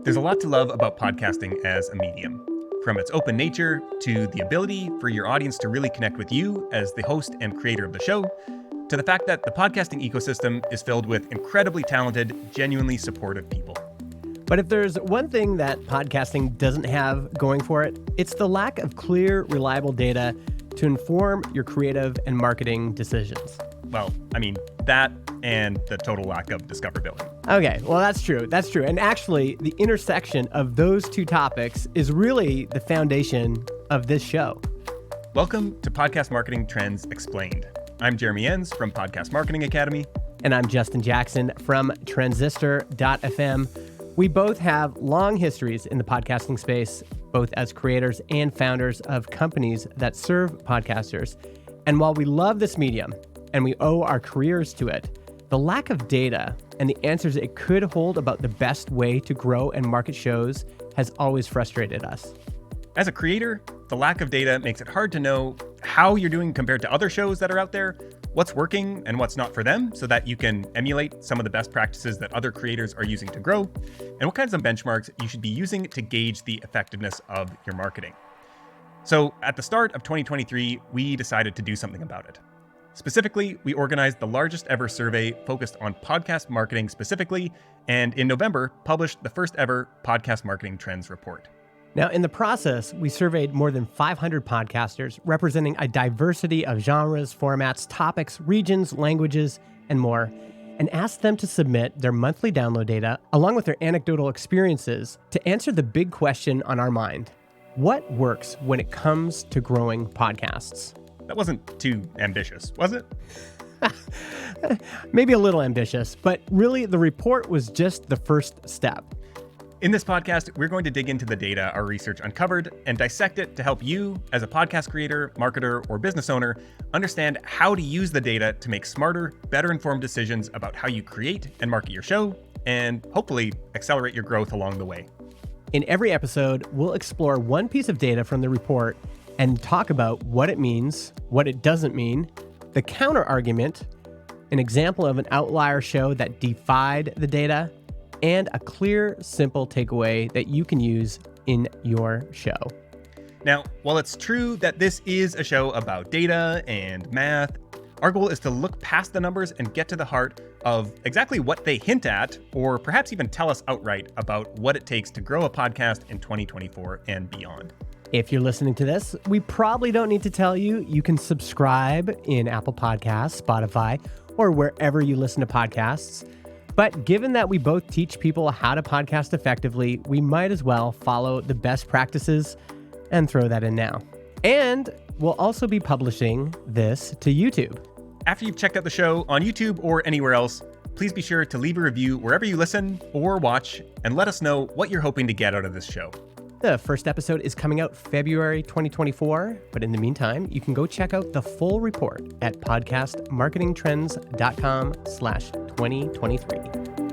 There's a lot to love about podcasting as a medium, from its open nature to the ability for your audience to really connect with you as the host and creator of the show, to the fact that the podcasting ecosystem is filled with incredibly talented, genuinely supportive people. But if there's one thing that podcasting doesn't have going for it, it's the lack of clear, reliable data to inform your creative and marketing decisions. Well, I mean, that and the total lack of discoverability. Okay, well, that's true. That's true. And actually, the intersection of those two topics is really the foundation of this show. Welcome to Podcast Marketing Trends Explained. I'm Jeremy Enns from Podcast Marketing Academy. And I'm Justin Jackson from Transistor.fm. We both have long histories in the podcasting space, both as creators and founders of companies that serve podcasters. And while we love this medium and we owe our careers to it, the lack of data and the answers it could hold about the best way to grow and market shows has always frustrated us. As a creator, the lack of data makes it hard to know how you're doing compared to other shows that are out there, what's working and what's not for them, so that you can emulate some of the best practices that other creators are using to grow, and what kinds of benchmarks you should be using to gauge the effectiveness of your marketing. So at the start of 2023, we decided to do something about it. Specifically, we organized the largest ever survey focused on podcast marketing specifically, and in November, published the first ever Podcast Marketing Trends Report. Now, in the process, we surveyed more than 500 podcasters representing a diversity of genres, formats, topics, regions, languages, and more, and asked them to submit their monthly download data along with their anecdotal experiences to answer the big question on our mind. What works when it comes to growing podcasts? That wasn't too ambitious, was it? Maybe a little ambitious, but really the report was just the first step. In this podcast, we're going to dig into the data our research uncovered and dissect it to help you, as a podcast creator, marketer, or business owner, understand how to use the data to make smarter, better informed decisions about how you create and market your show, and hopefully accelerate your growth along the way. In every episode, we'll explore one piece of data from the report and talk about what it means, what it doesn't mean, the counter argument, an example of an outlier show that defied the data, and a clear, simple takeaway that you can use in your show. Now, while it's true that this is a show about data and math, our goal is to look past the numbers and get to the heart of exactly what they hint at, or perhaps even tell us outright about what it takes to grow a podcast in 2024 and beyond. If you're listening to this, we probably don't need to tell you, you can subscribe in Apple Podcasts, Spotify, or wherever you listen to podcasts. But given that we both teach people how to podcast effectively, we might as well follow the best practices and throw that in now. And we'll also be publishing this to YouTube. After you've checked out the show on YouTube or anywhere else, please be sure to leave a review wherever you listen or watch and let us know what you're hoping to get out of this show. The first episode is coming out February 2024, but in the meantime, you can go check out the full report at podcastmarketingtrends.com/2023.